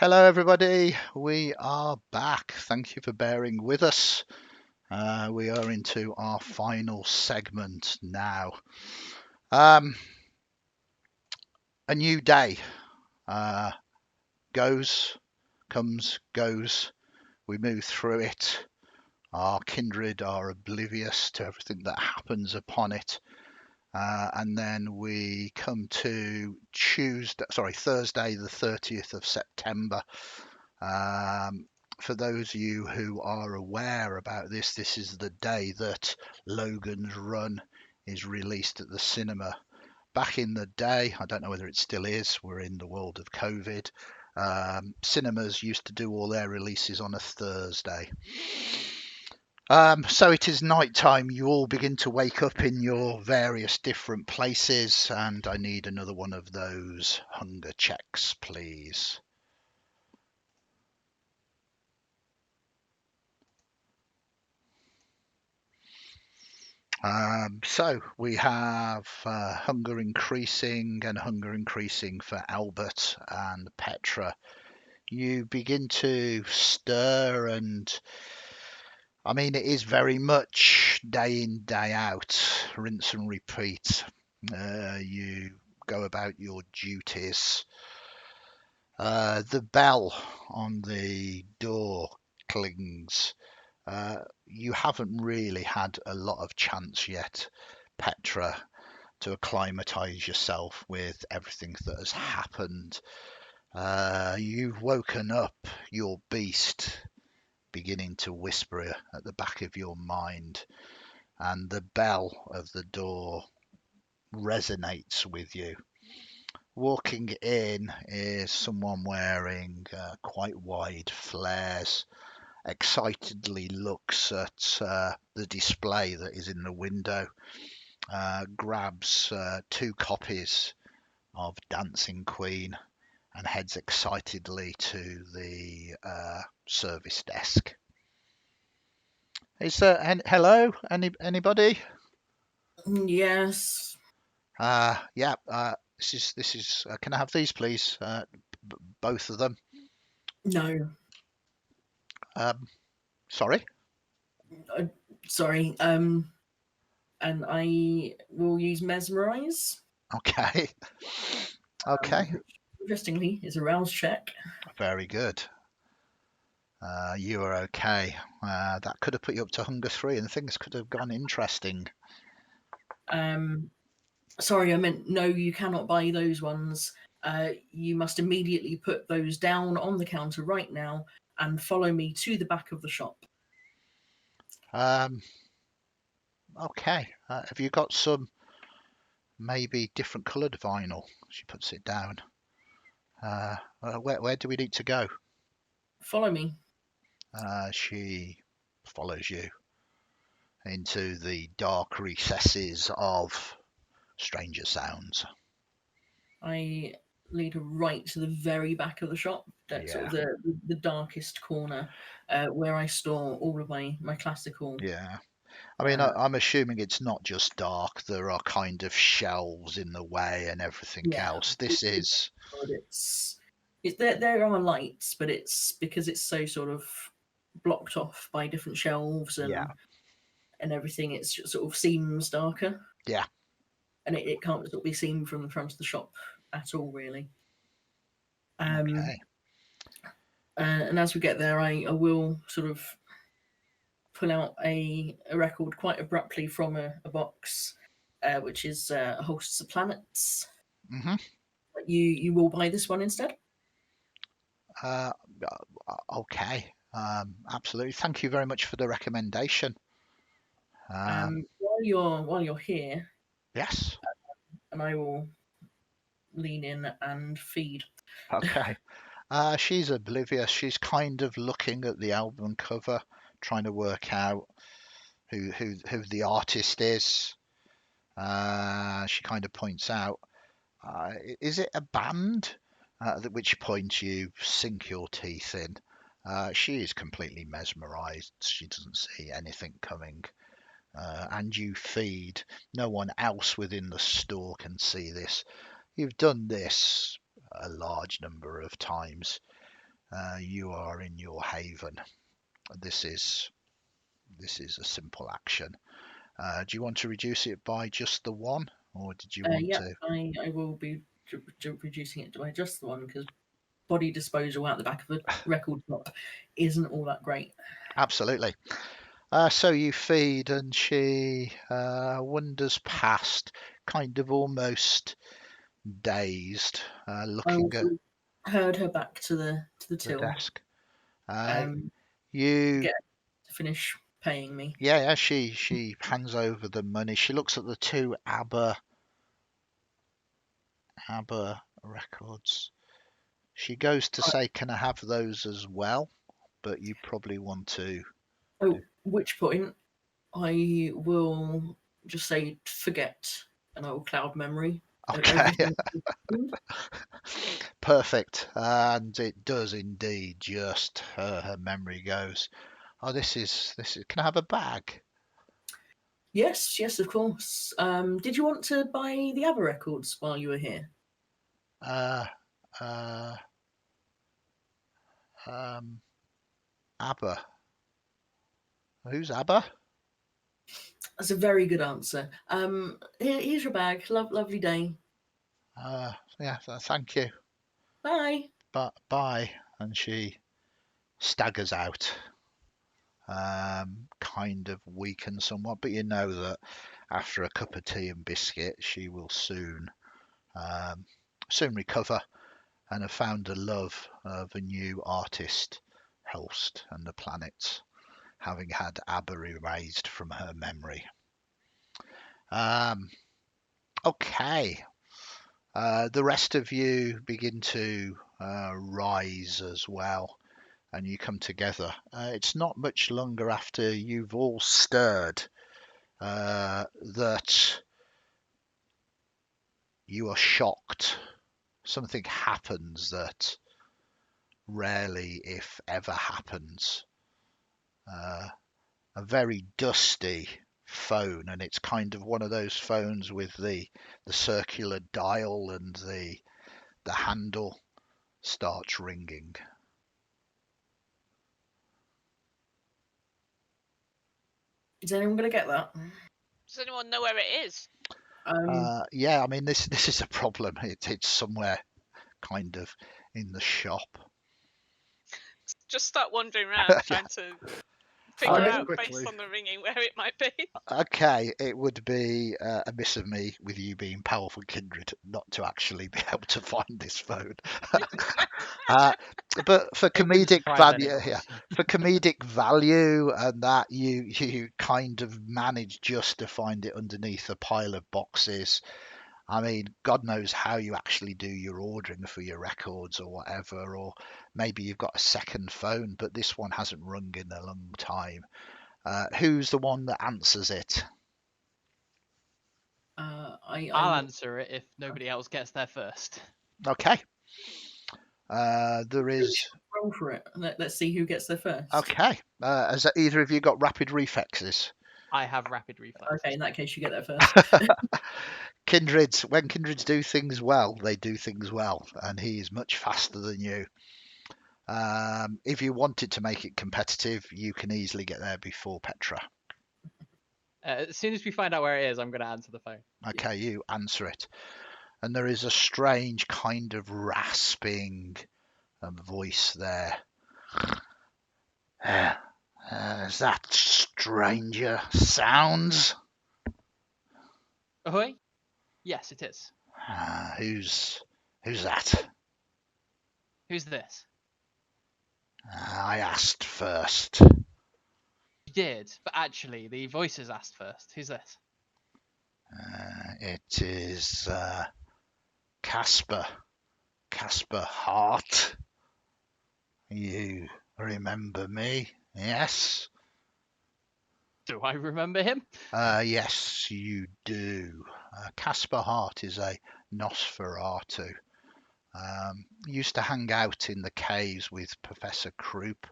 Hello, everybody. We are back. Thank you for bearing with us. We are into our final segment now. A new day comes, goes. We move through it. Our kindred are oblivious to everything that happens upon it. And then we come to Thursday, the 30th of September. For those of you who are aware about this, this is the day that Logan's Run is released at the cinema. Back in the day, I don't know whether it still is, we're in the world of COVID, cinemas used to do all their releases on a Thursday. So it is night time. You all begin to wake up in your various different places, and I need another one of those hunger checks, please. So we have hunger increasing and hunger increasing for Albert and Petra. You begin to stir, and I mean, it is very much day in, day out, rinse and repeat. You go about your duties. The bell on the door clings. You haven't really had a lot of chance yet, Petra, to acclimatise yourself with everything that has happened. You've woken up your beast beginning to whisper at the back of your mind, and the bell of the door resonates with you. Walking in is someone wearing quite wide flares, excitedly looks at the display that is in the window, grabs two copies of Dancing Queen and heads excitedly to the service desk. Is there hello? Anybody? Yes. Yeah. This is. Can I have these, please? Both of them. No. Um, Sorry. Uh, sorry. And I will use mesmerize, Okay. Okay. which interestingly is a rouse check. Very good. You are okay. That could have put you up to hunger 3, and things could have gone interesting. Um, sorry, I meant no. You cannot buy those ones. You must immediately put those down on the counter right now and follow me to the back of the shop. Um, okay. Have you got some maybe different coloured vinyl? She puts it down. Where do we need to go? Follow me. She follows you into the dark recesses of Stranger Sounds. I lead her right to the very back of the shop. That's sort Yeah, of the darkest corner where I store all of my classical. yeah. I mean, Uh, I'm assuming it's not just dark. There are kind of shelves in the way and everything Yeah, else. it, This it's is, good. It's there are lights, but it's because it's so sort of blocked off by different shelves yeah, and everything. It's just sort of seems darker, yeah. and it can't sort of be seen from the front of the shop at all, really. Um, Okay. and as we get there, I will sort of pull out a record quite abruptly from a box, which is Hosts of Planets. hmm You will buy this one instead. Uh, okay. Absolutely. Thank you very much for the recommendation. While you're here, Yes. and I will lean in and feed. Okay. She's oblivious. She's kind of looking at the album cover, trying to work out who the artist is. She kind of points out, is it a band? At which point you sink your teeth in. She is completely mesmerized. She doesn't see anything coming. And you feed. No one else within the store can see this. You've done this a large number of times. You are in your haven. This is a simple action. Do you want to reduce it by just the one, or did you want Yep, to? I will be reducing it to just the one because body disposal out the back of a record shop isn't all that great. Absolutely. So you feed, and she wanders past, kind of almost dazed, I looking at also heard her back to the the till. desk. Uh, Um, you, get to finish paying me. yeah, she hands over the money. She looks at the two ABBA records. She goes to Right. say, "Can I have those as well?" But you probably want to Oh, do. which point I will just say forget, and I will cloud memory Okay, everything. perfect. And it does indeed. Just her memory goes. Oh, this is. Can I have a bag? Yes, yes, of course. Did you want to buy the other records while you were here? Uh, uh, um, ABBA. Who's ABBA? That's a very good answer. Here's your bag. Lovely day. Yeah, thank you. Bye. But bye. And she staggers out, kind of weakened somewhat. But you know that after a cup of tea and biscuit, she will um, soon recover and have found a love of a new artist, host, and the planets, having had ABBA erased from her memory. Um, okay, the rest of you begin to rise as well, and you come together. It's not much longer after you've all stirred that you are shocked. Something happens that rarely, if ever, happens. Uh, a very dusty phone, and it's kind of one of those phones with the circular dial, and the handle starts ringing. Is anyone going to get that? Does anyone know where it is? Yeah, I mean this is a problem. It's somewhere kind of in the shop. Just start wandering around Yeah. trying to I'll figure do out, quickly. based on the ringing, where it might be. Okay, it would be a miss of me, with you being powerful kindred, not to actually be able to find this phone. uh, but for It wouldn't comedic surprise any value, of yeah, us. for comedic value, and that you kind of manage just to find it underneath a pile of boxes. I mean, God knows how you actually do your ordering for your records or whatever, or maybe you've got a second phone, but this one hasn't rung in a long time. Who's the one that answers it? I'll answer it if nobody else gets there first. Okay. There is. Roll for it. Let's see who gets there first. Okay. Has either of you got rapid reflexes? I have rapid reflexes. Okay, in that case, you get there first. Kindreds, when kindreds do things well, they do things well, and he is much faster than you. If you wanted to make it competitive, you can easily get there before Petra. As soon as we find out where it is, I'm going to answer the phone. Okay, you answer it. And there is a strange kind of rasping voice there. Is that stranger sounds? Ahoy? Yes, it is. Who's that? Who's this? I asked first. You did, but actually, the voices asked first. Who's this? It is Casper. Casper Hart. You remember me? Yes? Do I remember him? Yes, you do. Casper Hart is a Nosferatu. Used to hang out in the caves with Professor Croup.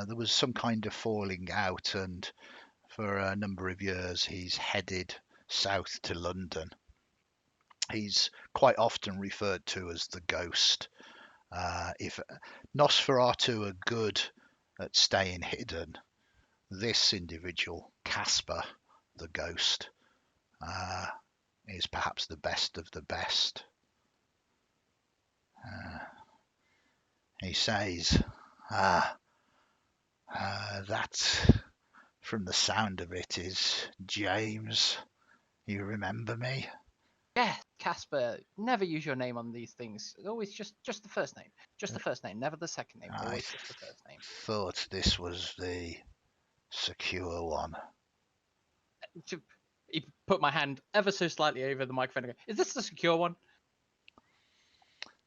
There was some kind of falling out, and for a number of years he's headed south to London. He's quite often referred to as the Ghost, If Nosferatu are good at staying hidden, this individual, Casper, the ghost, is perhaps the best of the best. He says, that, from the sound of it, is James. You remember me? Yeah, Casper. Never use your name on these things. Always just the first name. Just the first name, never the second name. I Always just the first name. thought this was the secure one. He put my hand ever so slightly over the microphone and go, "Is this the secure one?"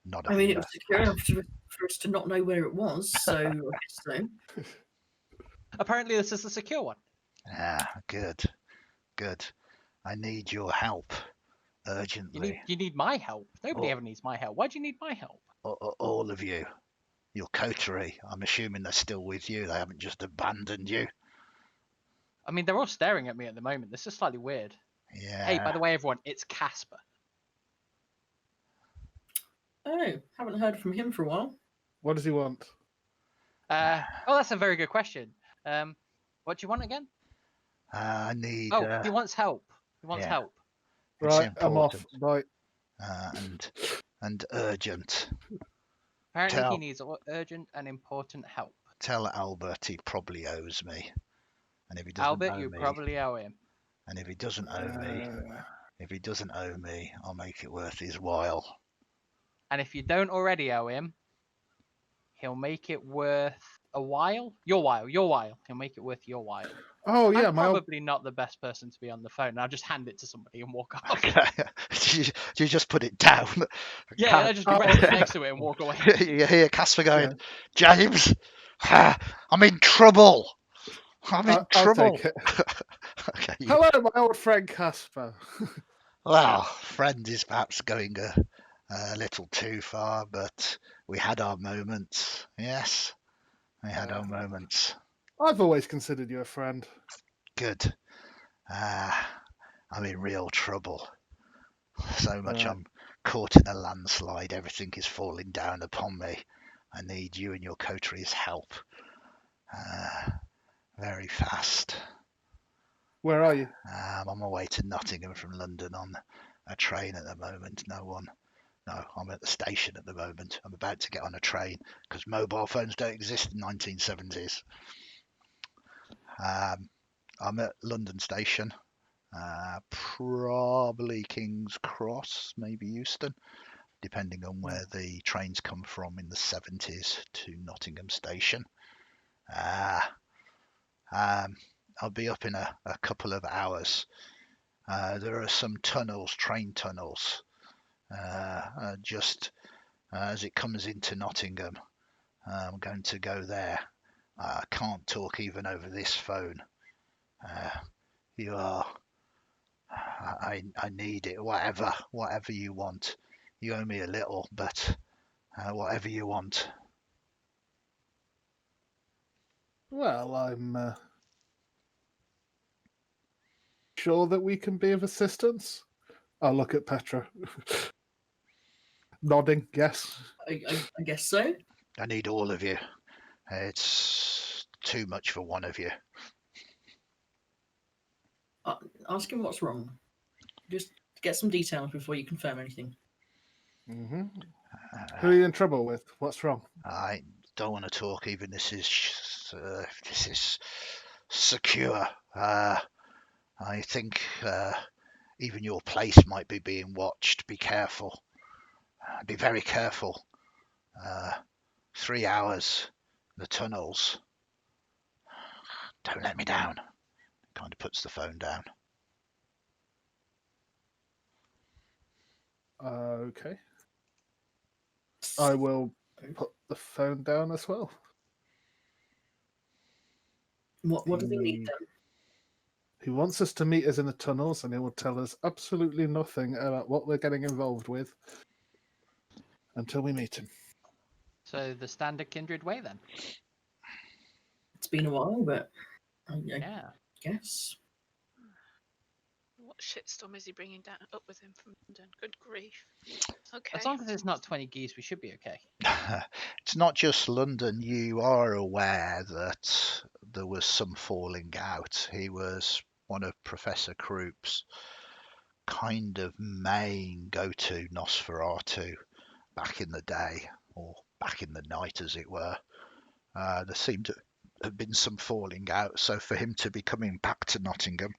Not I mean, it a was secure enough for us to not know where it was, so I guess so. Apparently, this is the secure one. Good. I need your help urgently. You need my help. Nobody ever needs my help. Why do you need my help? All of you. Your coterie. I'm assuming they're still with you. They haven't just abandoned you. I mean, they're all staring at me at the moment. This is slightly weird. Yeah. Hey, by the way, everyone, it's Casper. Oh, haven't heard from him for a while. What does he want? That's a very good question. What do you want again? I need. He wants help. He wants yeah. help. It's Right, I'm off. important. Bye. And urgent. Apparently, he needs urgent and important help. Tell Albert he probably owes me. And if he doesn't Albert, owe you me, probably owe him. and if he doesn't owe me, I'll make it worth his while. And if you don't already owe him, he'll make it worth a while. Your while. He'll make it worth your while. Oh yeah, I'm probably not the best person to be on the phone. I'll just hand it to somebody and walk off. Okay. you just put it down. Yeah, I just grab it next to it and walk away. You hear Casper going, James, I'm in trouble. I'll trouble. take it. Okay. Hello, my old friend Casper. Well, friend is perhaps going a little too far, but we had our moments. Yes, we had our moments. I've always considered you a friend. Good. I'm in real trouble. So much I'm caught in a landslide. Everything is falling down upon me. I need you and your coterie's help. Very fast. Where are you? I'm on my way to Nottingham from London on a train at the moment. No, I'm at the station at the moment. I'm about to get on a train because mobile phones don't exist in the 1970s. I'm at London Station, probably King's Cross, maybe Euston, depending on where the trains come from in the 70s to Nottingham Station. I'll be up in a couple of hours. There are some tunnels, train tunnels, just as it comes into Nottingham. I'm going to go there. I can't talk even over this phone. You are. I need it. Whatever you want. You owe me a little, but whatever you want. Well, I'm sure that we can be of assistance. I'll look at Petra. Nodding, yes. I guess so. I need all of you. It's too much for one of you. Ask him what's wrong. Just get some details before you confirm anything. Mm-hmm. Who are you in trouble with? What's wrong? I don't want to talk. Even this is secure. I think even your place might be being watched. Be careful. Be very careful. 3 hours. The tunnels. Don't let me down. Kind of puts the phone down. Okay. I will put the phone down as well. What does he need then? He wants us to meet us in the tunnels, and he will tell us absolutely nothing about what we're getting involved with until we meet him. So the standard kindred way then? It's been a while, but I Yeah. guess. shitstorm is he bringing down up with him from London? Good grief. Okay. As long as it's not 20 geese, we should be okay. It's not just London. You are aware that there was some falling out. He was one of Professor Kroop's kind of main go-to Nosferatu back in the day, or back in the night, as it were. There seemed to have been some falling out. So for him to be coming back to Nottingham,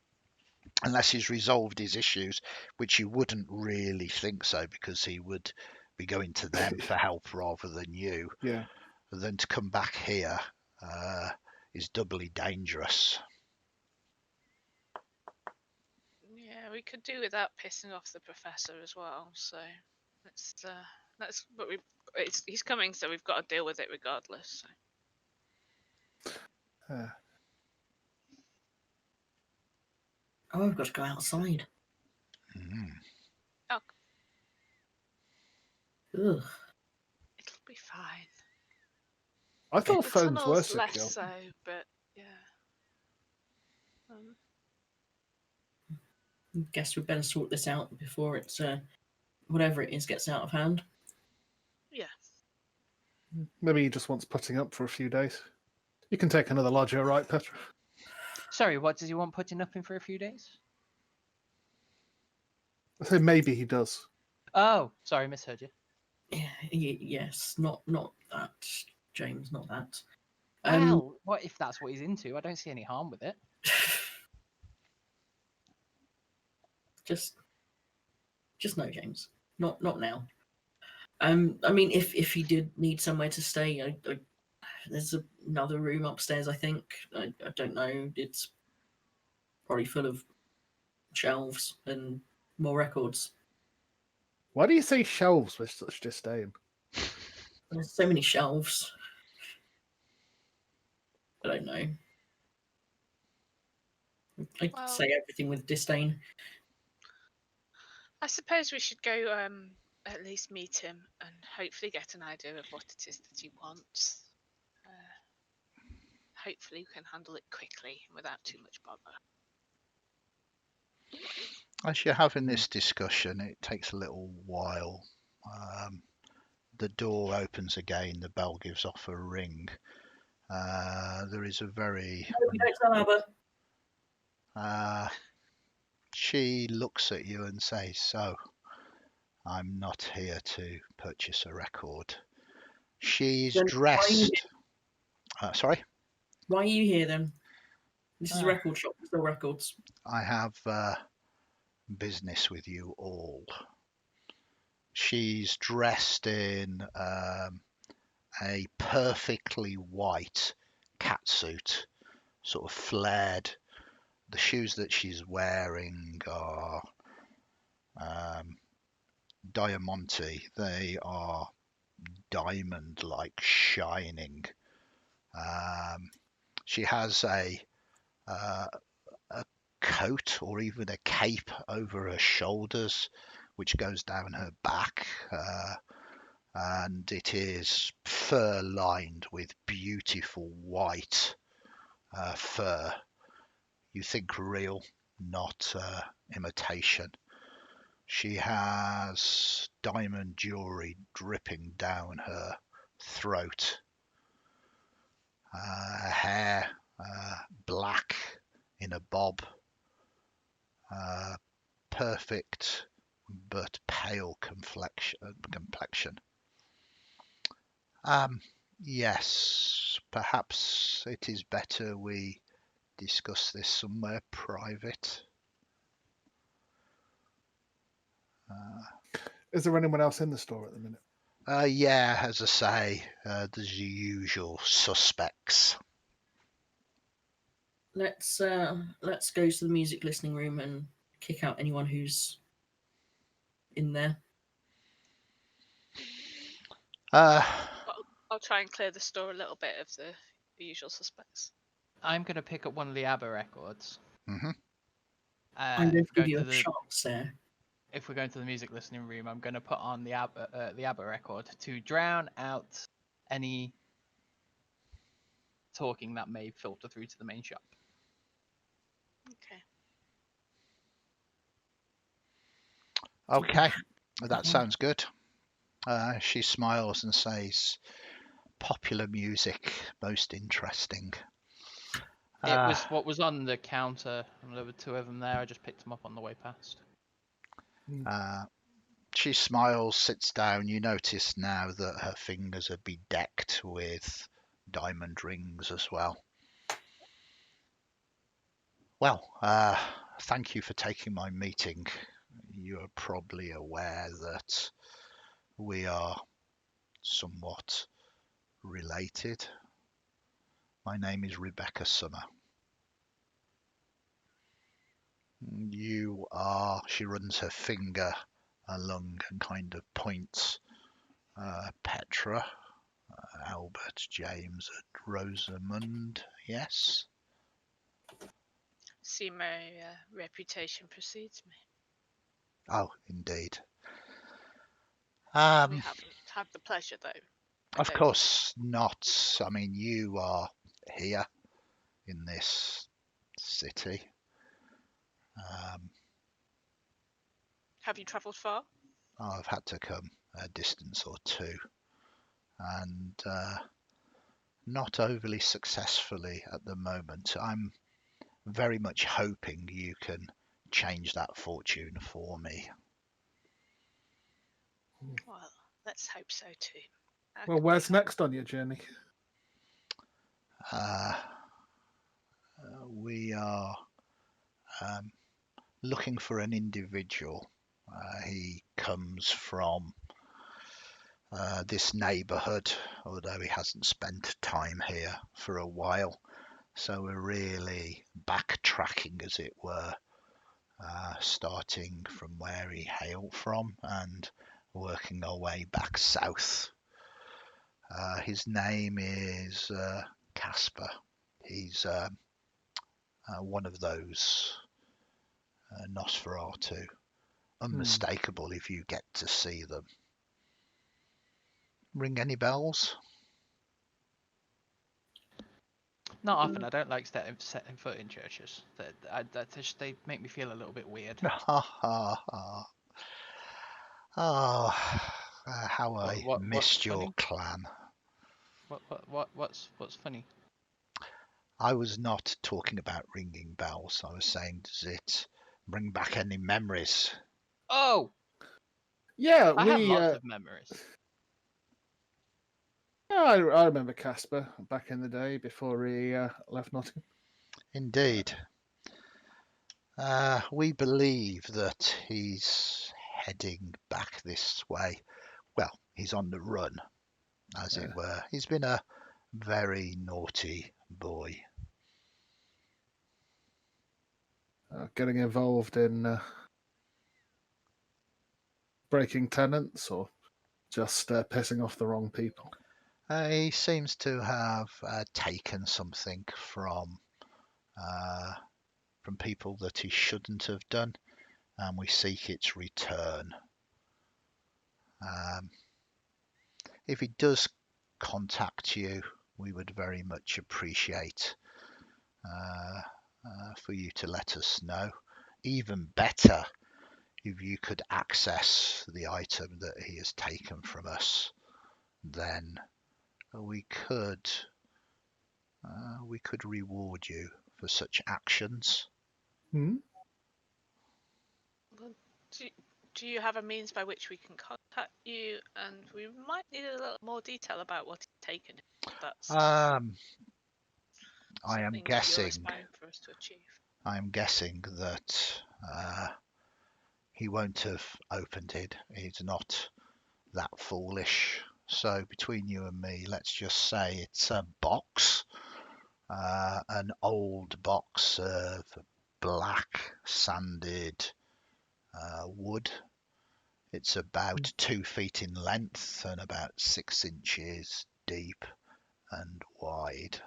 unless he's resolved his issues, which you wouldn't really think so, because he would be going to them for help rather than you, Yeah. then to come back here is doubly dangerous. Yeah, we could do without pissing off the professor as well. So but he's coming, so we've got to deal with it regardless. So. Oh, I've got to go outside. Mm. Oh, Ugh. it'll be fine. I thought The phones were tunnels less secure. so, but yeah. Guess we better sort this out before it's whatever it is gets out of hand. Yeah. Maybe he just wants putting up for a few days. You can take another lodger, right, Petra? Sorry, what does he want putting up in for a few days? I say maybe he does. Oh, sorry, misheard you. Yeah, yes, not that, James, not that. Well, what if that's what he's into? I don't see any harm with it. just no, James, not now. I mean, if you did need somewhere to stay, there's another room upstairs. I think I don't know. It's probably full of shelves and more records. Why do you say shelves with such disdain? There's so many shelves. I don't know. I Well- say everything with disdain. I suppose we should go at least meet him and hopefully get an idea of what it is that he wants. Hopefully we can handle it quickly and without too much bother. As you're having this discussion, it takes a little while. The door opens again, the bell gives off a ring. There is a very... No, we don't sell ABBA. She looks at you and says, "So, I'm not here to purchase a record." She's Then why are you dressed... sorry? Why are you here then? This is a Ah. record shop. We sell records. I have business with you all. She's dressed in a perfectly white catsuit, sort of flared. The shoes that she's wearing are Diamante. They are diamond-like, shining. She has a coat or even a cape over her shoulders, which goes down her back, and it is fur-lined with beautiful white fur. You think real, not imitation. She has diamond jewelry dripping down her throat. Her hair black in a bob. Perfect but pale complexion. Yes, perhaps it is better we discuss this somewhere private. Is there anyone else in the store at the minute? Yeah, as I say, there's the usual suspects. Let's go to the music listening room and kick out anyone who's in there. I'll try and clear the store a little bit of the usual suspects. I'm going to pick up one of the ABBA records. Mhm. I'm going to give you a the, sharp stare. If we're going to the music listening room, I'm going to put on the ABBA record to drown out any talking that may filter through to the main shop. Okay. Okay, that sounds good. She smiles and says, popular music, most interesting. It was what was on the counter, and there were two of them there. I just picked them up on the way past. She smiles, sits down. You notice now that her fingers are bedecked with diamond rings as well. Well, thank you for taking my meeting. You are probably aware that we are somewhat related. My name is Rebecca Summer. You are, she runs her finger along and kind of points, Petra, Albert, James, and Rosamund, yes? See, my reputation precedes me. Oh, indeed. We haven't had the pleasure, though. Of course not. I mean, you are here in this city. Have you travelled far? I've had to come a distance or two, and not overly successfully at the moment. I'm very much hoping you can change that fortune for me. Well, let's hope so too. Well, where's next on your journey? We are looking for an individual. He comes from this neighbourhood, although he hasn't spent time here for a while. So we're really backtracking, as it were, starting from where he hailed from and working our way back south. His name is Casper. He's one of those Nosferatu. Unmistakable if you get to see them. Ring any bells? Not often. I don't like setting foot in churches. They make me feel a little bit weird. Ha ha ha. Oh, how I missed what's your funny? clan. What's funny? I was not talking about ringing bells. I was saying, does it bring back any memories? Oh, Yeah, I have lots of memories. Yeah, I remember Casper back in the day before he left Nottingham. Indeed. We believe that he's heading back this way. Well, he's on the run, as it were. He's been a very naughty boy. Getting involved in breaking tenants or just pissing off the wrong people. He seems to have taken something from people that he shouldn't have done, and we seek its return. If he does contact you, we would very much appreciate for you to let us know. Even better, if you could access the item that he has taken from us, then we could reward you for such actions. Well, do you have a means by which we can contact you? And we might need a little more detail about what he's taken. That's I am something that you're guessing. aspiring for us to achieve. I am guessing that he won't have opened it. He's not that foolish. So between you and me, let's just say it's a box, an old box of black sanded wood. It's about 2 feet in length and about 6 inches deep and wide.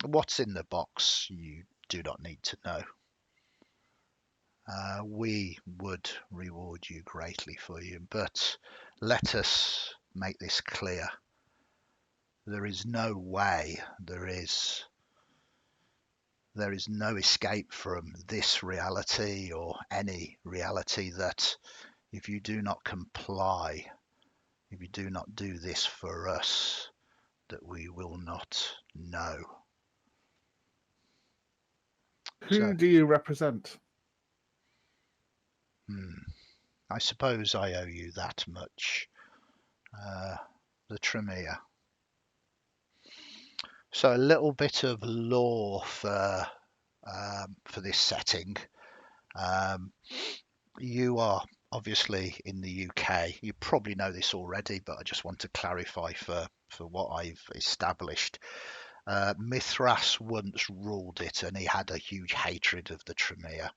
What's in the box you do not need to know. We would reward you greatly for you, but let us make this clear. There is no way there is there is no escape from this reality or any reality that if you do not comply, if you do not do this for us, that we will not know. Who So, do you represent? I suppose I owe you that much. The Tremere. So a little bit of lore for this setting. You are obviously in the UK. You probably know this already, but I just want to clarify for what I've established. Mithras once ruled it, and he had a huge hatred of the Tremere.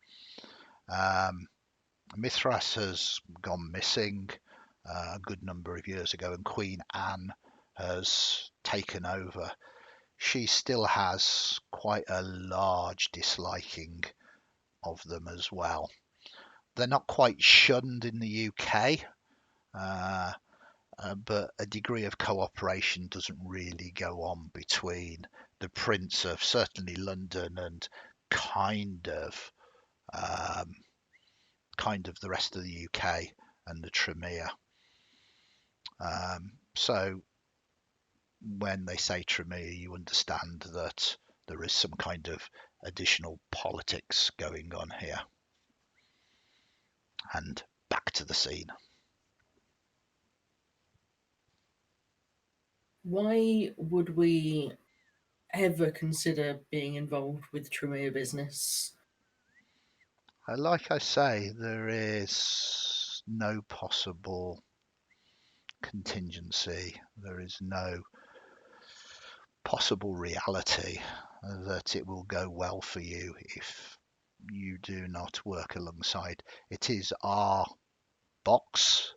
Mithras has gone missing a good number of years ago, and Queen Anne has taken over. She still has quite a large disliking of them as well. They're not quite shunned in the UK, but a degree of cooperation doesn't really go on between the Prince of certainly London and kind of the rest of the UK and the Tremere. So when they say Tremere, you understand that there is some kind of additional politics going on here. And back to the scene. Why would we ever consider being involved with Tremere business? Like I say, there is no possible contingency. There is no possible reality that it will go well for you if you do not work alongside. It is our box.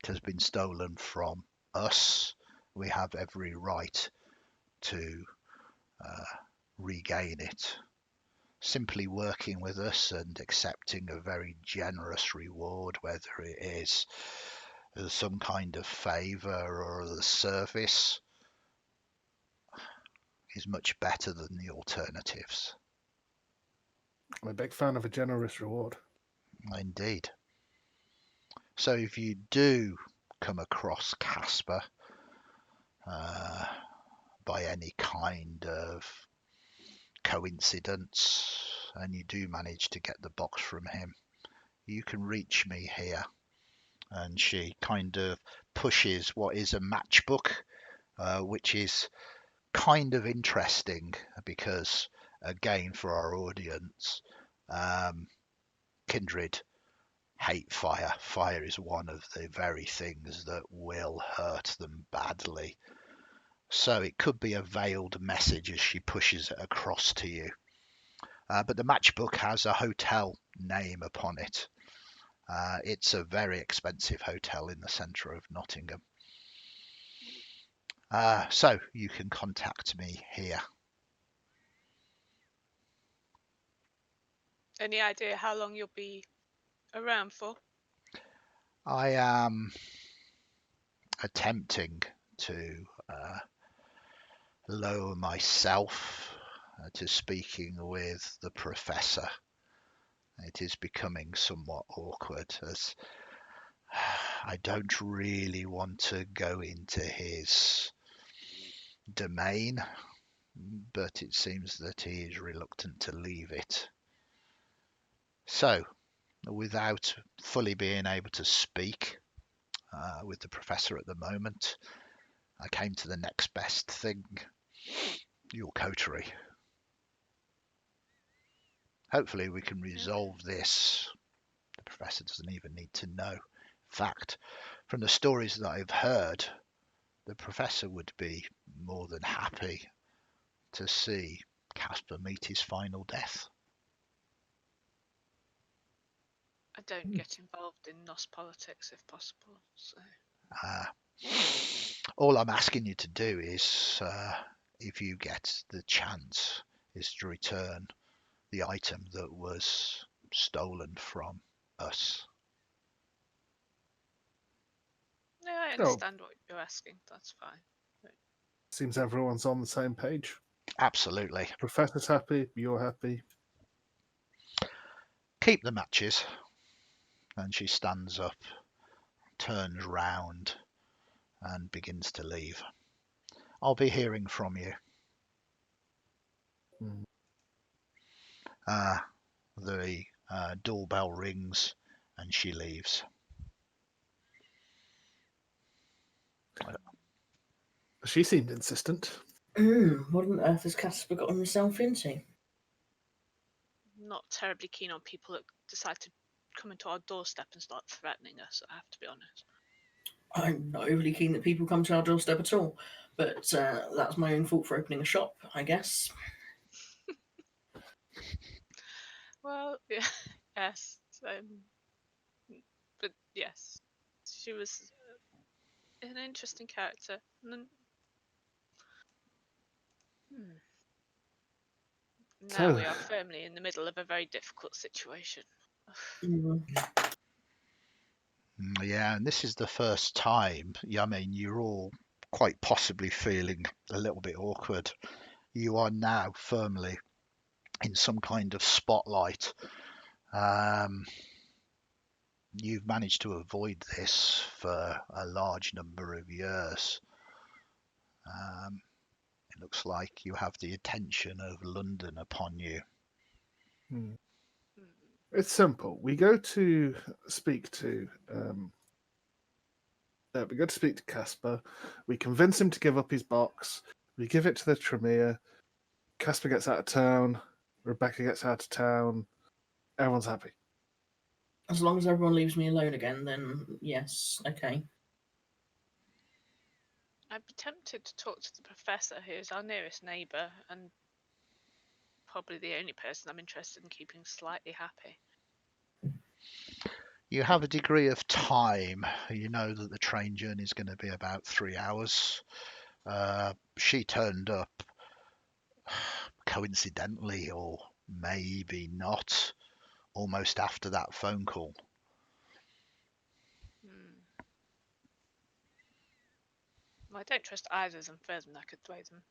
It has been stolen from us. We have every right to regain it. Simply working with us and accepting a very generous reward, whether it is some kind of favour or the service, is much better than the alternatives. I'm a big fan of a generous reward. Indeed. So if you do come across Casper by any kind of coincidence and you do manage to get the box from him, you can reach me here. And she kind of pushes what is a matchbook, which is kind of interesting because, again, for our audience, Kindred hate fire. Fire is one of the very things that will hurt them badly. So it could be a veiled message as she pushes it across to you. But the matchbook has a hotel name upon it. It's a very expensive hotel in the centre of Nottingham. So you can contact me here. Any idea how long you'll be around for? I am attempting to lower myself to speaking with the professor. It is becoming somewhat awkward as I don't really want to go into his domain, but it seems that he is reluctant to leave it. So, without fully being able to speak with the professor at the moment, I came to the next best thing, your coterie. Hopefully we can resolve this. The professor doesn't even need to know. In fact, from the stories that I've heard, the professor would be more than happy to see Casper meet his final death. I don't get involved in NOS politics if possible. So All I'm asking you to do is, if you get the chance, is to return the item that was stolen from us. no, I understand what you're asking. That's fine. Seems everyone's on the same page. Absolutely. Professor's happy, you're happy. Keep the matches. And she stands up, turns round, and begins to leave. I'll be hearing from you. Mm. The doorbell rings, and she leaves. She seemed insistent. What on earth has Casper gotten himself into? Not terribly keen on people that decide to come into our doorstep and start threatening us, I have to be honest. I'm not overly keen that people come to our doorstep at all, but that's my own fault for opening a shop, I guess. Well, yeah, yes. But yes, she was an interesting character. Now So- we are firmly in the middle of a very difficult situation. Yeah, and this is the first time. I mean, you're all quite possibly feeling a little bit awkward. You are now firmly in some kind of spotlight. You've managed to avoid this for a large number of years. It looks like you have the attention of London upon you. Hmm. It's simple. We go to speak to Casper. We convince him to give up his box. We give it to the Tremere. Casper gets out of town. Rebecca gets out of town. Everyone's happy. As long as everyone leaves me alone again, then yes, okay. I'd be tempted to talk to the professor, who is our nearest neighbour and probably the only person I'm interested in keeping slightly happy. You have a degree of time. You know that the train journey is going to be about 3 hours. She turned up coincidentally, or maybe not, almost after that phone call. Well, I don't trust either of them further than I could throw them.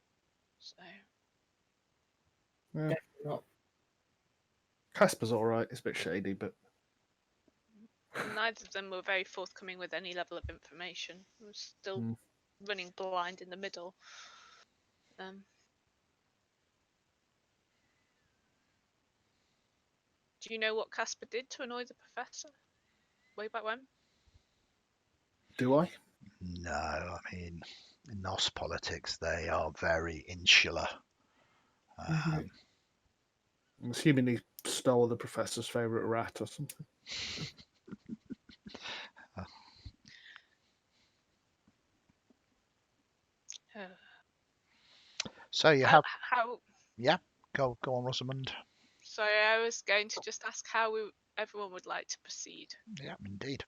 So Yeah. Definitely not. Casper's all right. It's a bit shady, but neither of them were very forthcoming with any level of information. I was still Hmm. running blind in the middle. Do you know what Casper did to annoy the professor way back when? do I? No, I mean, in NOS politics, they are very insular. Mhm. I'm assuming he stole the professor's favourite rat or something. So you have, How? yeah, go on, Rosamund. Sorry, I was going to just ask how everyone would like to proceed. Yeah, indeed.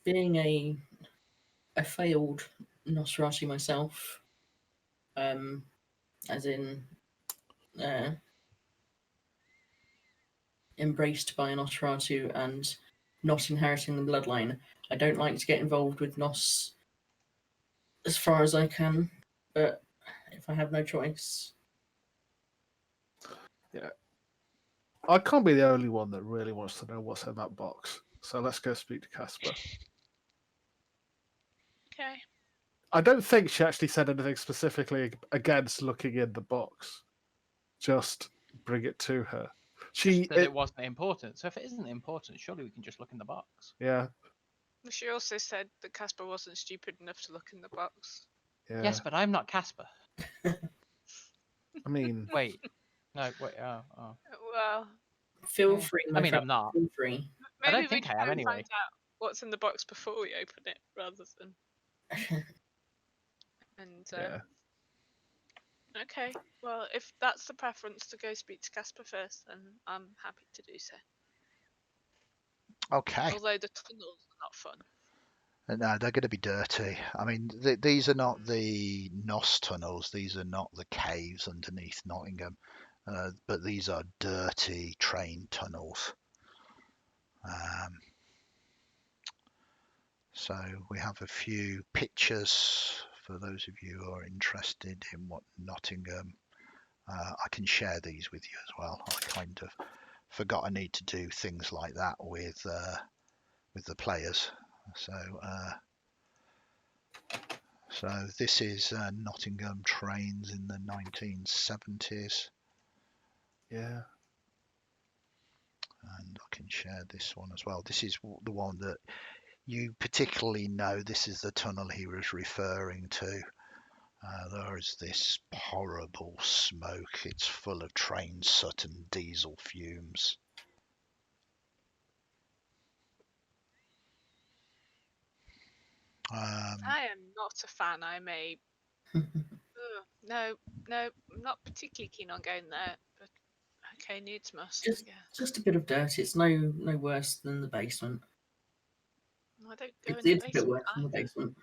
Being a failed Nosferatu myself, as in embraced by a Nosferatu and not inheriting the bloodline, I don't like to get involved with Nos as far as I can, but if I have no choice. Yeah. I can't be the only one that really wants to know what's in that box. So let's go speak to Casper. Okay. I don't think she actually said anything specifically against looking in the box. Just bring it to her. It wasn't important. So if it isn't important, surely we can just look in the box. Yeah. She also said that Casper wasn't stupid enough to look in the box. Yeah. Yes, but I'm not Casper. I mean, Wait. No, wait. Oh. Well, Feel Yeah. free, I my mean, friend. I'm not. Feel free. I maybe don't think we I try am and anyway. find out what's in the box before we open it, rather than. And yeah. okay, well, if that's the preference to go speak to Casper first, then I'm happy to do so. Okay. Although the tunnels are not fun. No, they're going to be dirty. I mean, these are not the NOS tunnels. These are not the caves underneath Nottingham. But these are dirty train tunnels. So we have a few pictures for those of you who are interested in what Nottingham. I can share these with you as well. I kind of forgot I need to do things like that with the players. So this is Nottingham trains in the 1970s, Yeah. and I can share this one as well. This is the one that you particularly know. This is the tunnel he was referring to. There is this horrible smoke. It's full of train soot and diesel fumes. I am not a fan. I'm a no, I'm not particularly keen on going there. But okay, needs must. Just Yeah, just a bit of dirt. It's no worse than the basement. I don't go in It's the a bit basement worse than the either. basement.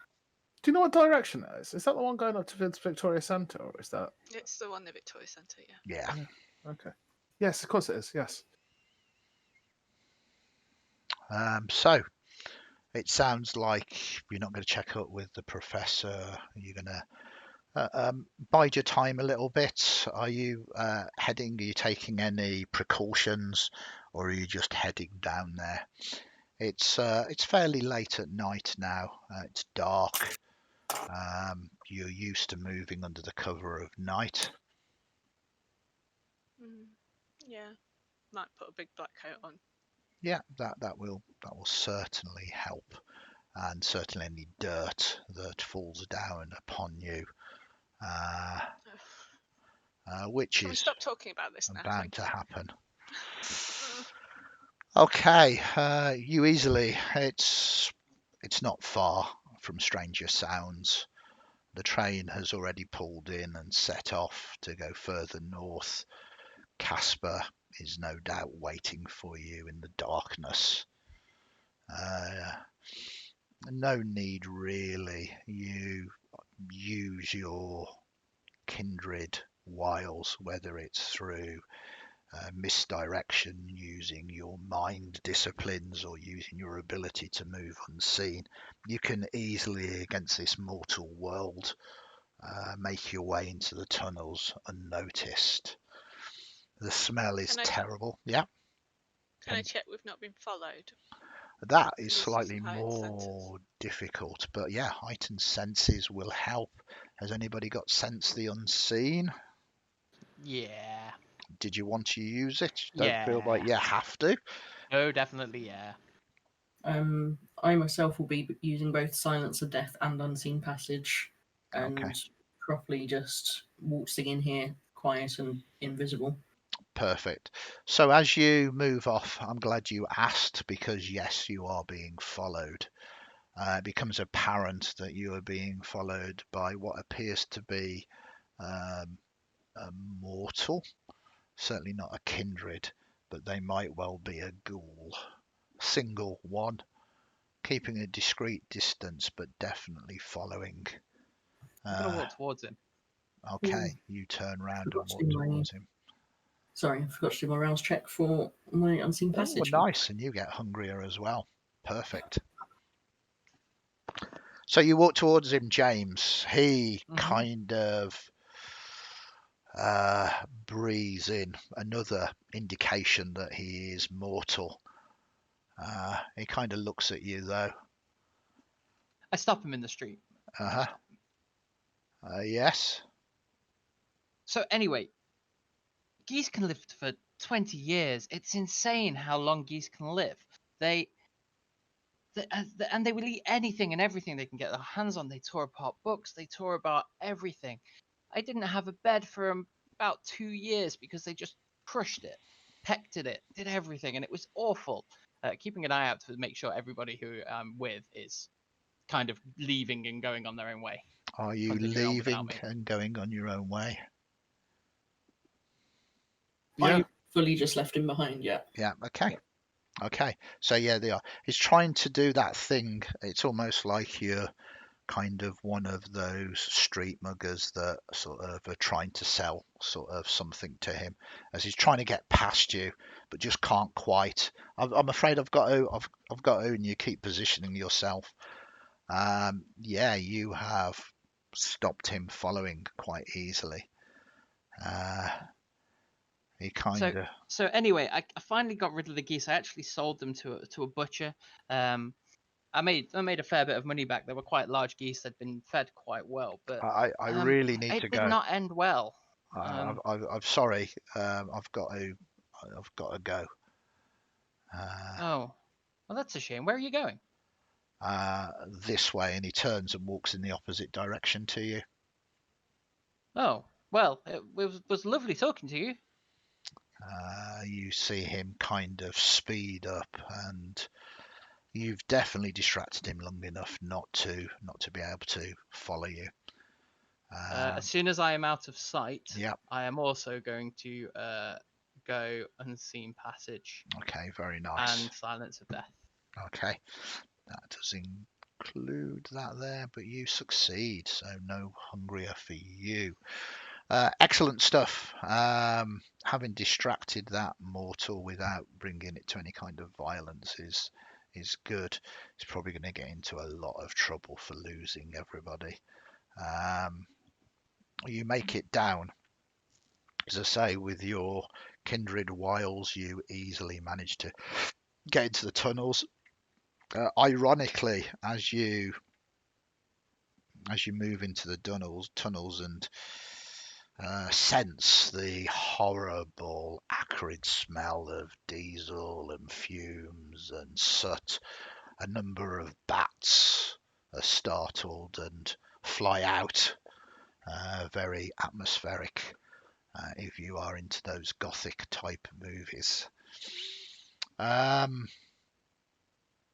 Do you know what direction that is? Is that the one going up to Victoria Centre, or is that? It's the one in Victoria Centre. Yeah. Yeah. Okay. Yes, of course it is. Yes. So it sounds like you're not going to check up with the professor. You're going to bide your time a little bit. Are you heading? Are you taking any precautions, or are you just heading down there? It's fairly late at night now. It's dark. You're used to moving under the cover of night. Yeah. Might put a big black coat on. Yeah, that will certainly help, and certainly any dirt that falls down upon you, which Can we is stop talking about this now? bound Thank to you. happen. Okay, you easily. It's not far from Stranger Sounds. The train has already pulled in and set off to go further north. Casper is no doubt waiting for you in the darkness. No need really. You use your kindred wiles, whether it's through misdirection, using your mind disciplines, or using your ability to move unseen. You can easily, against this mortal world, make your way into the tunnels unnoticed. The smell is terrible. Yeah. Can I check we've not been followed? That is Using slightly some heightened more difficult, but yeah, heightened senses will help. Has anybody got sense the unseen? Yeah. Did you want to use it? Don't feel Yeah. like you have to. No, definitely, yeah. I myself will be using both Silence of Death and Unseen Passage, and Okay. properly just waltzing in here, quiet and invisible. Perfect. So as you move off, I'm glad you asked, because yes, you are being followed. It becomes apparent that you are being followed by what appears to be a mortal, certainly not a kindred, but they might well be a ghoul. Single one, keeping a discreet distance, but definitely following. I'm going to walk towards him. Okay, you turn round and Forgot to walk do my- towards him. Sorry, I forgot to do my rouse check for my Unseen Oh, Passage. nice, and you get hungrier as well. Perfect. So you walk towards him, James. He kind of breathes in another indication that he is mortal. He kind of looks at you, though. I stop him in the street. Uh-huh. Yes. So anyway, geese can live for 20 years. It's insane how long geese can live. And they will eat anything and everything they can get their hands on. They tore apart books. They tore apart everything. I didn't have a bed for about 2 years because they just crushed it, pecked at it, did everything, and it was awful. Keeping an eye out to make sure everybody who I'm with is kind of leaving and going on their own way. Are you Continuing on leaving without me. and going on your own way? Yeah. I fully just left him behind, yeah. Yeah. Okay. Okay. So yeah, they are. He's trying to do that thing. It's almost like you're kind of one of those street muggers that sort of are trying to sell sort of something to him, as he's trying to get past you, but just can't quite. I'm afraid I've got to, and you keep positioning yourself. Yeah, you have stopped him following quite easily. He kind of. So anyway, I finally got rid of the geese. I actually sold them to a butcher. I made a fair bit of money back. They were quite large geese. They'd been fed quite well, but I really need to it did go. not end well. I'm sorry. I've got to go. Oh, well, that's a shame. Where are you going? This way, and he turns and walks in the opposite direction to you. Oh, well, it was lovely talking to you. You see him kind of speed up, and you've definitely distracted him long enough not to be able to follow you. As soon as I am out of sight, Yep. I am also going to go Unseen Passage Okay, very nice. and Silence of Death. Okay, that does include that there, but you succeed, so no hungrier for you. Excellent stuff. Having distracted that mortal without bringing it to any kind of violence is good. He's probably going to get into a lot of trouble for losing everybody. You make it down. As I say, with your kindred wiles, you easily manage to get into the tunnels. Ironically, as you move into the tunnels and sense the horrible acrid smell of diesel and fumes and soot, a number of bats are startled and fly out. Very atmospheric if you are into those gothic type movies.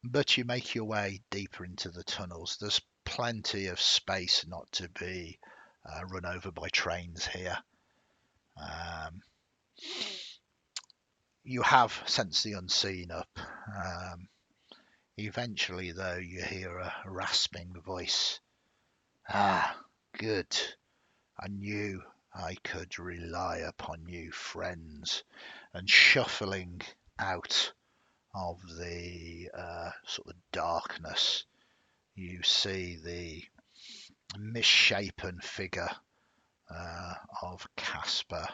But you make your way deeper into the tunnels. There's plenty of space not to be run over by trains here. You have sensed the unseen up. Eventually, though, you hear a rasping voice. Good. I knew I could rely upon you, friends. And shuffling out of the sort of darkness, you see the misshapen figure of Casper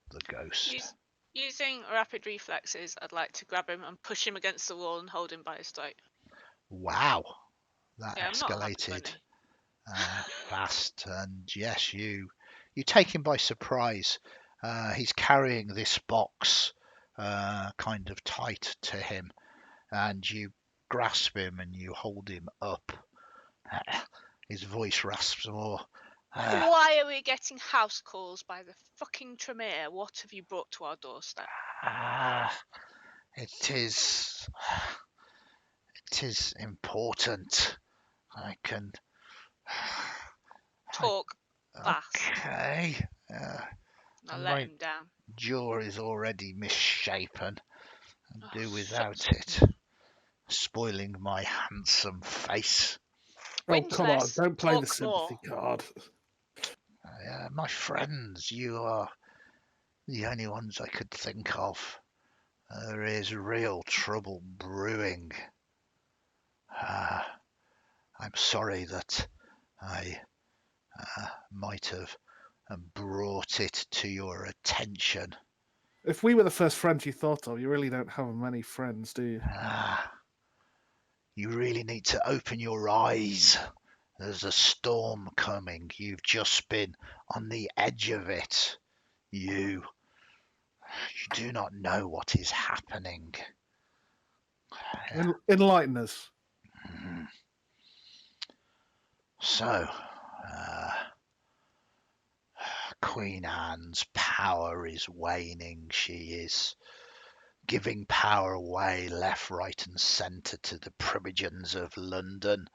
the ghost. Using rapid reflexes, I'd like to grab him and push him against the wall and hold him by his throat. Wow, that Yeah, I'm not that escalated funny. fast, and yes, you take him by surprise. He's carrying this box kind of tight to him, and you grasp him and you hold him up. His voice rasps more. Why are we getting house calls by the fucking Tremere? What have you brought to our doorstep? It is important. I can talk fast. Okay. Now let him down. Jaw is already misshapen. And do without it. Spoiling my handsome face. Oh, come on, don't play the sympathy card. My friends, you are the only ones I could think of. There is real trouble brewing. I'm sorry that I might have brought it to your attention. If we were the first friends you thought of, you really don't have many friends, do you? You really need to open your eyes. There's a storm coming. You've just been on the edge of it. You do not know what is happening. Enlighten us. So, Queen Anne's power is waning. She is giving power away left, right and centre to the Primigons of London.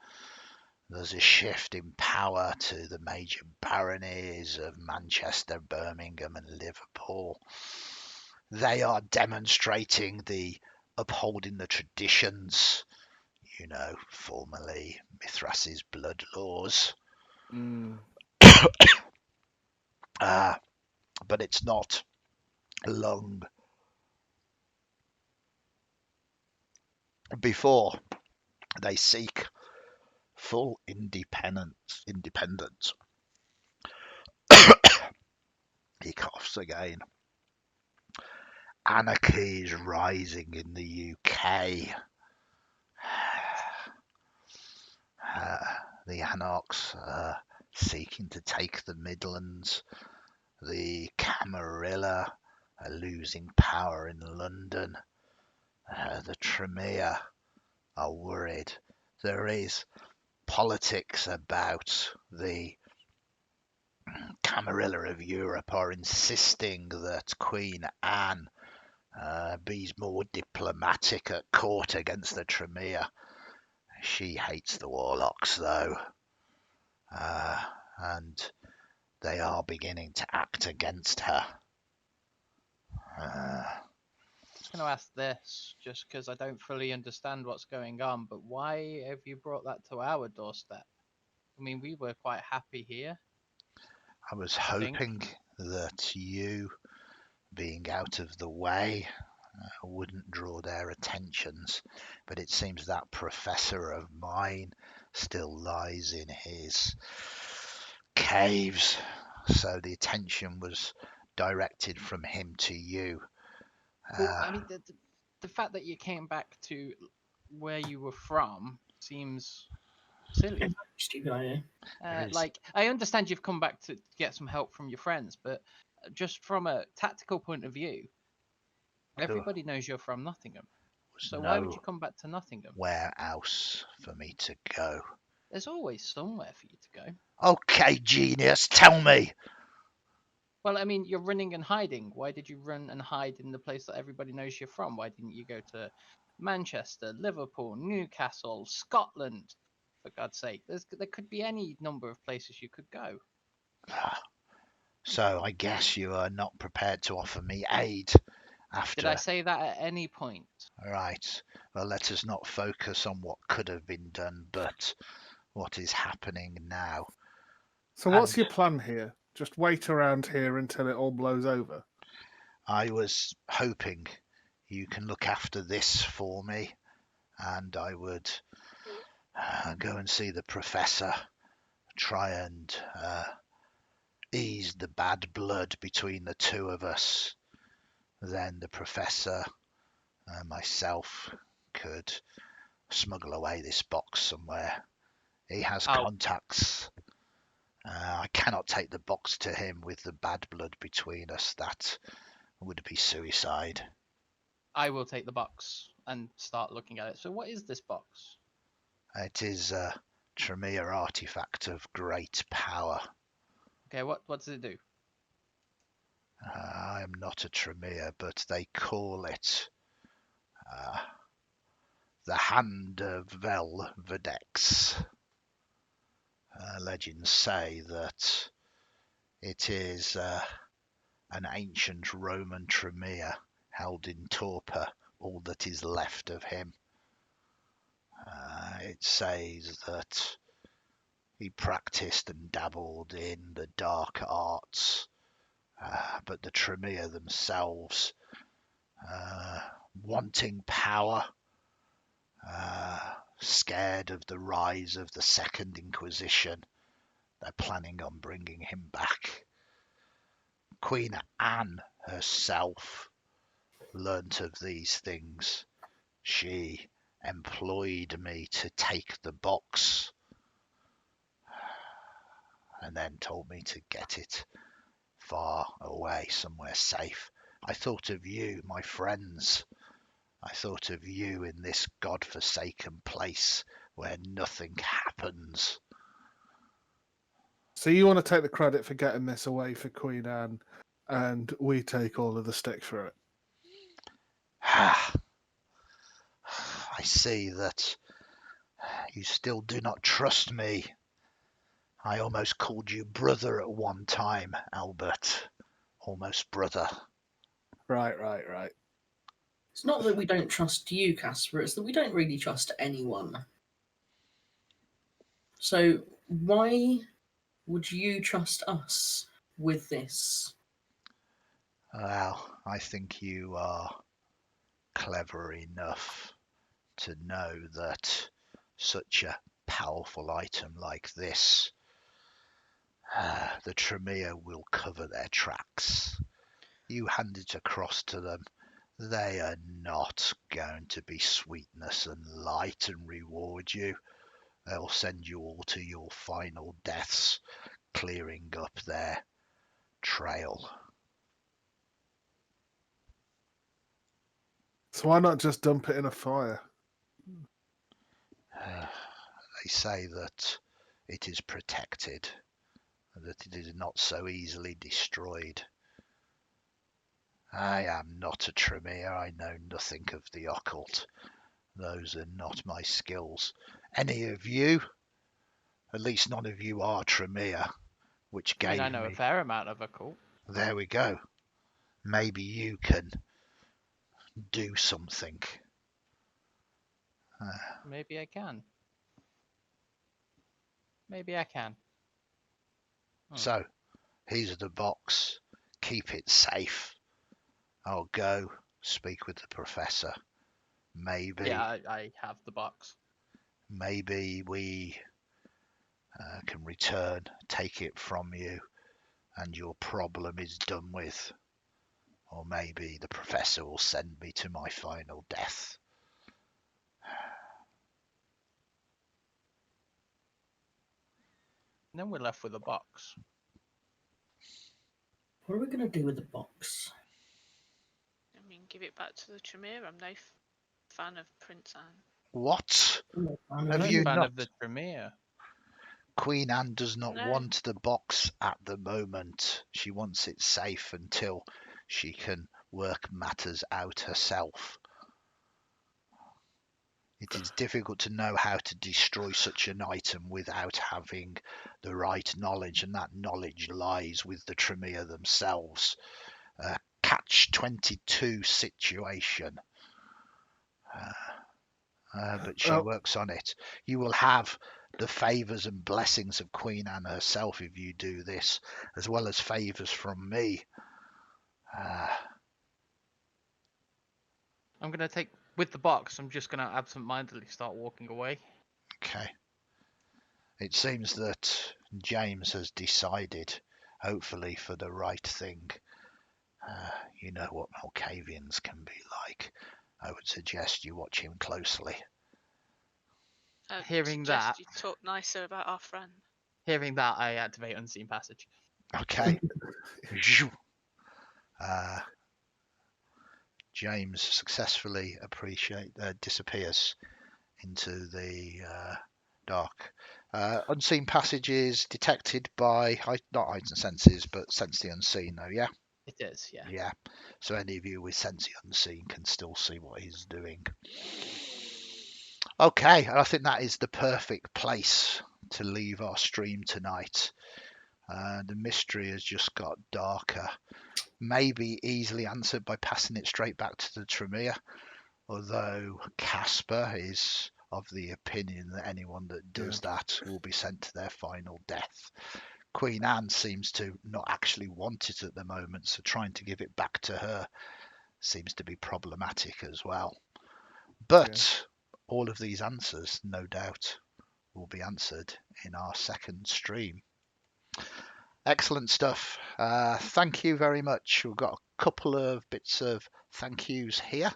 There's a shift in power to the major baronies of Manchester, Birmingham and Liverpool. They are demonstrating the upholding the traditions, formerly Mithras's blood laws. But it's not long before they seek full independence. He coughs again. Anarchy is rising in the UK. The Anarchs are seeking to take the Midlands. The Camarilla are losing power in London. The Tremere are worried. There is politics about the Camarilla of Europe are insisting that Queen Anne be more diplomatic at court against the Tremere. She hates the Warlocks, though, and they are beginning to act against her. I was going to ask this, just because I don't fully understand what's going on, but why have you brought that to our doorstep? I mean, we were quite happy here. I was I think. hoping that you, being out of the way, wouldn't draw their attentions, but it seems that professor of mine still lies in his caves, so the attention was directed from him to you. Well, I mean, the fact that you came back to where you were from seems silly. Stupid idea. Like, I understand you've come back to get some help from your friends, but just from a tactical point of view, everybody knows you're from Nottingham. So why would you come back to Nottingham? Where else for me to go? There's always somewhere for you to go. Okay, genius, tell me. Well, I mean, you're running and hiding. Why did you run and hide in the place that everybody knows you're from? Why didn't you go to Manchester, Liverpool, Newcastle, Scotland? For God's sake, there could be any number of places you could go. So I guess you are not prepared to offer me aid after... Did I say that at any point? Right. Well, let us not focus on what could have been done, but what is happening now. So what's your plan here? Just wait around here until it all blows over? I was hoping you can look after this for me, and I would go and see the professor, try and ease the bad blood between the two of us. Then the professor and myself could smuggle away this box somewhere. He has contacts. I cannot take the box to him with the bad blood between us. That would be suicide. I will take the box and start looking at it. So what is this box? It is a Tremere artifact of great power. Okay, what does it do? I am not a Tremere, but they call it the Hand of Velvedex. Legends say that it is an ancient Roman Tremere held in torpor, all that is left of him. It says that he practiced and dabbled in the dark arts, but the Tremere themselves, wanting power, scared of the rise of the Second Inquisition, they're planning on bringing him back. Queen Anne herself learnt of these things. She employed me to take the box and then told me to get it far away, somewhere safe. I thought of you, my friends. I thought of you in this godforsaken place where nothing happens. So you want to take the credit for getting this away for Queen Anne, and we take all of the stick for it? I see that you still do not trust me. I almost called you brother at one time, Albert. Almost brother. Right. It's not that we don't trust you, Casper, it's that we don't really trust anyone. So why would you trust us with this? Well, I think you are clever enough to know that such a powerful item like this, the Tremere will cover their tracks. You hand it across to them. They are not going to be sweetness and light and reward you. They'll send you all to your final deaths, clearing up their trail. So why not just dump it in a fire? They say that it is protected, that it is not so easily destroyed. I am not a Tremere. I know nothing of the occult. Those are not my skills. Any of you? At least none of you are Tremere, which I mean, gave I know a me... fair amount of occult. There we go. Maybe you can do something. Maybe I can. Maybe I can. So, here's the box. Keep it safe. I'll go speak with the professor. Maybe, Yeah, I have the box. maybe we can return, take it from you, and your problem is done with. Or maybe the professor will send me to my final death. And then we're left with a box. What are we going to do with the box? I mean, give it back to the Tremere. I'm no fan of Prince Anne. What? I'm Have I'm you a fan not? of the Tremere. Queen Anne does not No. want the box at the moment. She wants it safe until she can work matters out herself. It is difficult to know how to destroy such an item without having the right knowledge, and that knowledge lies with the Tremere themselves. Catch-22 situation. But she works on it. You will have the favours and blessings of Queen Anne herself if you do this, as well as favours from me. I'm going to take, with the box, I'm just going to absent-mindedly start walking away. Okay. It seems that James has decided, hopefully for the right thing. You know what Malkavians can be like. I would suggest you watch him closely. Hearing Suggest that- you talk nicer about our friend. Hearing that, I activate Unseen Passage. Okay. James successfully disappears into the dark. Unseen passages detected by not heightened senses, but sense the unseen, though. Yeah. It is, yeah. Yeah. So any of you with sense the unseen can still see what he's doing. Okay, and I think that is the perfect place to leave our stream tonight. The mystery has just got darker. Maybe easily answered by passing it straight back to the Tremere, although Casper is of the opinion that anyone that does that will be sent to their final death. Queen Anne seems to not actually want it at the moment, so trying to give it back to her seems to be problematic as well. But all of these answers, no doubt, will be answered in our second stream. Excellent stuff. Thank you very much. We've got a couple of bits of thank yous here.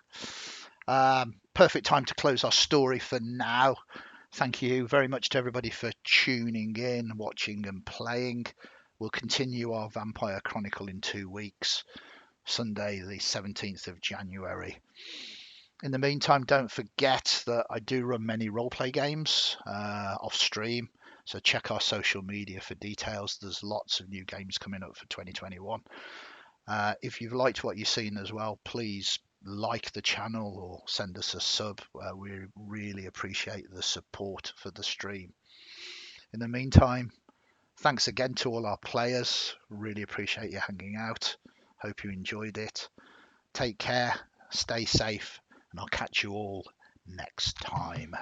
Perfect time to close our story for now. Thank you very much to everybody for tuning in, watching and playing. We'll continue our Vampire Chronicle in 2 weeks, Sunday the 17th of January. In the meantime, don't forget that I do run many roleplay games off stream. So check our social media for details. There's lots of new games coming up for 2021. If you've liked what you've seen as well, please like the channel or send us a sub. We really appreciate the support for the stream. In the meantime, thanks again to all our players. Really appreciate you hanging out. Hope you enjoyed it. Take care, stay safe, and I'll catch you all next time.